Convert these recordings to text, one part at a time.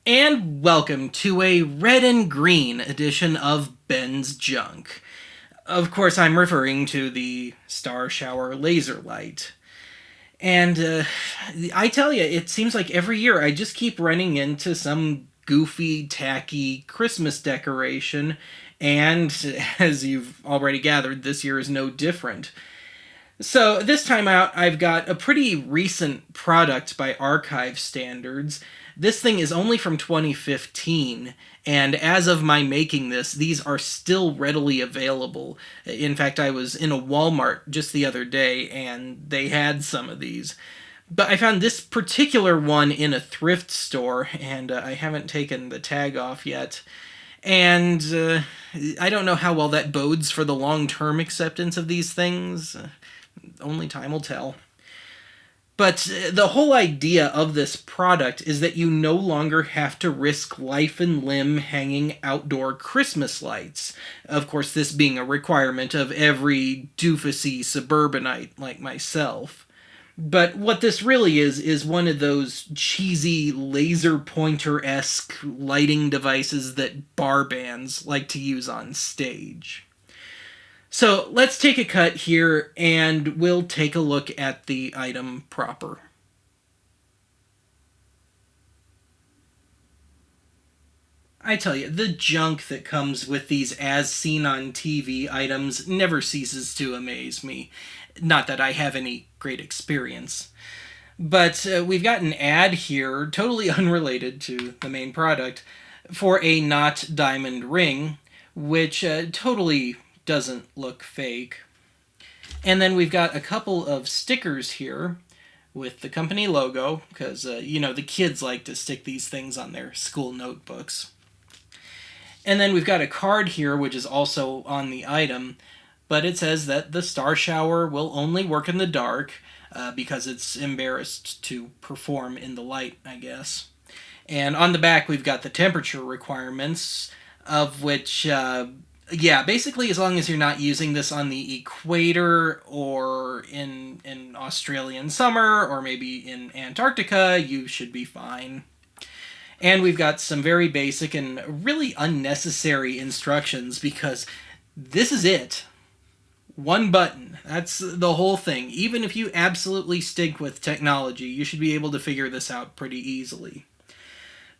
And welcome to a red and green edition of Ben's Junk. Of course, I'm referring to the Star Shower laser light. And I tell you, it seems like every year I just keep running into some goofy, tacky Christmas decoration, and as you've already gathered, this year is no different. So, this time out, I've got a pretty recent product by archive standards. This thing is only from 2015, and as of my making this, these are still readily available. In fact, I was in a Walmart just the other day, and they had some of these. But I found this particular one in a thrift store, and I haven't taken the tag off yet. And I don't know how well that bodes for the long term acceptance of these things. Only time will tell. But the whole idea of this product is that you no longer have to risk life and limb hanging outdoor Christmas lights. Of course, this being a requirement of every doofusy suburbanite like myself. But what this really is one of those cheesy laser pointer-esque lighting devices that bar bands like to use on stage. So let's take a cut here and we'll take a look at the item proper. I tell you, the junk that comes with these as seen on TV items never ceases to amaze me. Not that I have any great experience. But we've got an ad here, totally unrelated to the main product, for a not diamond ring, which totally doesn't look fake. And then we've got a couple of stickers here with the company logo, because, the kids like to stick these things on their school notebooks. And then we've got a card here, which is also on the item, but it says that the Star Shower will only work in the dark, because it's embarrassed to perform in the light, I guess. And on the back, we've got the temperature requirements, of which basically as long as you're not using this on the equator or in Australian summer or maybe in Antarctica, you should be fine. And we've got some very basic and really unnecessary instructions because this is it. One button. That's the whole thing. Even if you absolutely stink with technology, you should be able to figure this out pretty easily.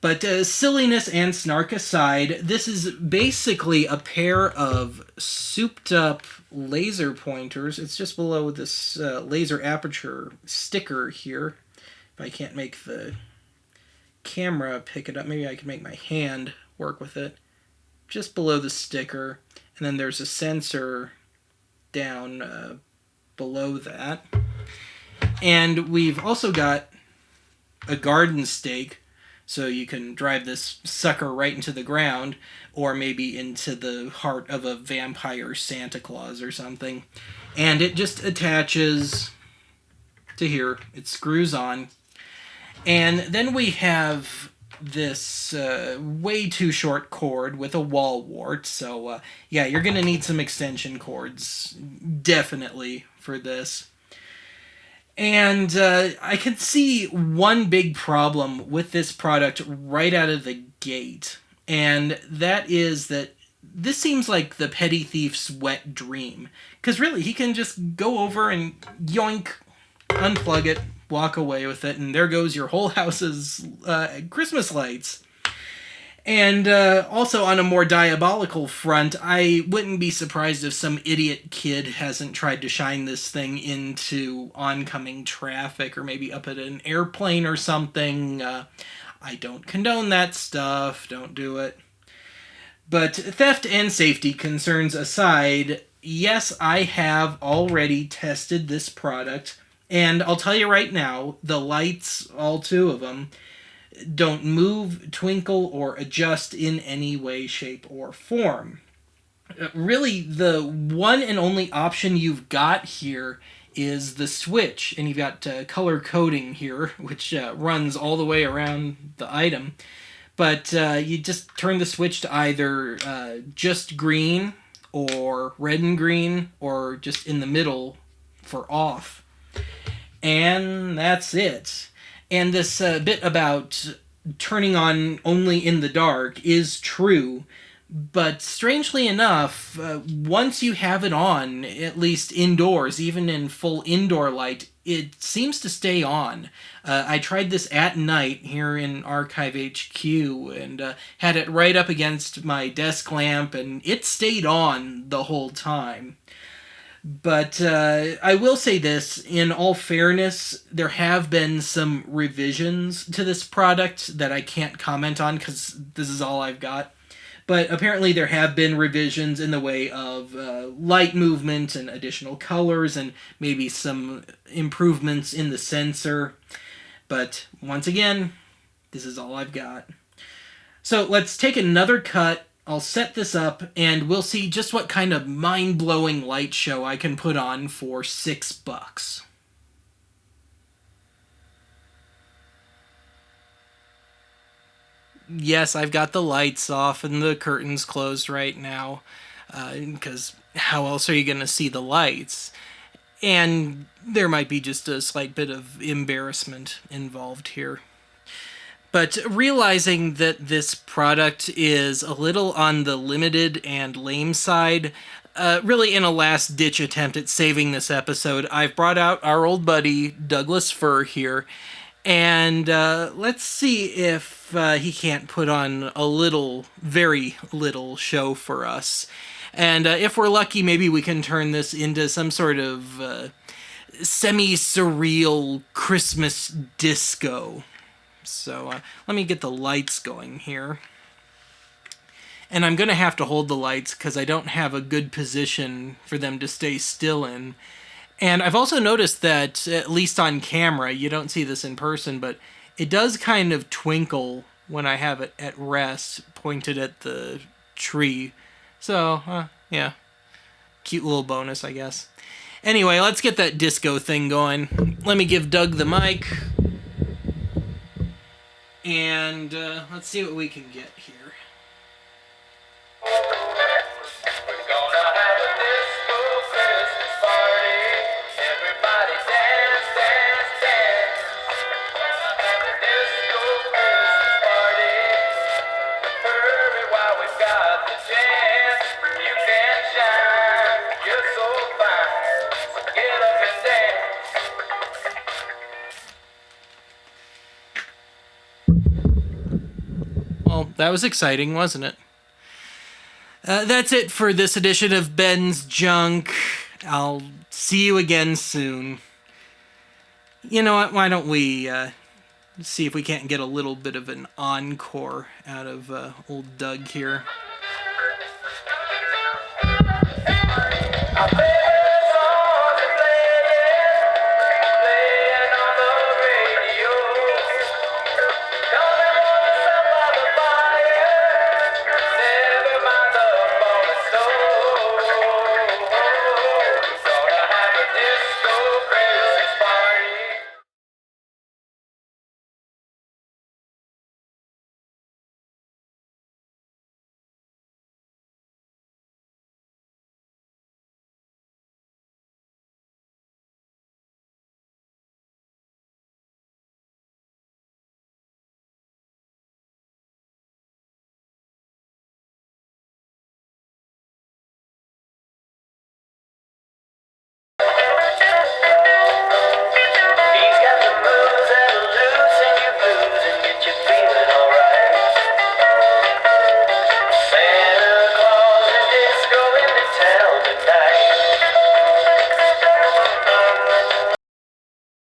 But silliness and snark aside, this is basically a pair of souped up laser pointers. It's just below this laser aperture sticker here. If I can't make the camera pick it up, maybe I can make my hand work with it. Just below the sticker. And then there's a sensor down below that. And we've also got a garden stake, so you can drive this sucker right into the ground, or maybe into the heart of a vampire Santa Claus or something. And it just attaches to here. It screws on. And then we have this way too short cord with a wall wart. So, you're going to need some extension cords, definitely, for this. And I can see one big problem with this product right out of the gate. And that is that this seems like the petty thief's wet dream. Because really, he can just go over and yoink, unplug it, walk away with it, and there goes your whole house's Christmas lights. And also on a more diabolical front, I wouldn't be surprised if some idiot kid hasn't tried to shine this thing into oncoming traffic or maybe up at an airplane or something. I don't condone that stuff. Don't do it. But theft and safety concerns aside, yes, I have already tested this product. And I'll tell you right now, the lights, all two of them, don't move, twinkle, or adjust in any way, shape, or form. Really, the one and only option you've got here is the switch, and you've got color coding here, which runs all the way around the item. But you just turn the switch to either just green, or red and green, or just in the middle for off. And that's it. And this bit about turning on only in the dark is true. But strangely enough, once you have it on, at least indoors, even in full indoor light, it seems to stay on. I tried this at night here in Archive HQ and had it right up against my desk lamp, and it stayed on the whole time. But I will say this, in all fairness, there have been some revisions to this product that I can't comment on because this is all I've got. But apparently, there have been revisions in the way of light movement and additional colors, and maybe some improvements in the sensor. But once again, this is all I've got. So let's take another cut. I'll set this up, and we'll see just what kind of mind-blowing light show I can put on for $6. Yes, I've got the lights off and the curtains closed right now, because how else are you going to see the lights? And there might be just a slight bit of embarrassment involved here. But realizing that this product is a little on the limited and lame side, really in a last ditch attempt at saving this episode, I've brought out our old buddy Douglas Fir here, and let's see if he can't put on a little, very little show for us. And if we're lucky, maybe we can turn this into some sort of semi-surreal Christmas disco. So let me get the lights going here. And I'm going to have to hold the lights because I don't have a good position for them to stay still in. And I've also noticed that, at least on camera, you don't see this in person, but it does kind of twinkle when I have it at rest, pointed at the tree. So, yeah, cute little bonus, I guess. Anyway, let's get that disco thing going. Let me give Doug the mic. And let's see what we can get here. Well, that was exciting, wasn't it? That's it for this edition of Ben's Junk. I'll see you again soon. You know what? Why don't we see if we can't get a little bit of an encore out of old Doug here?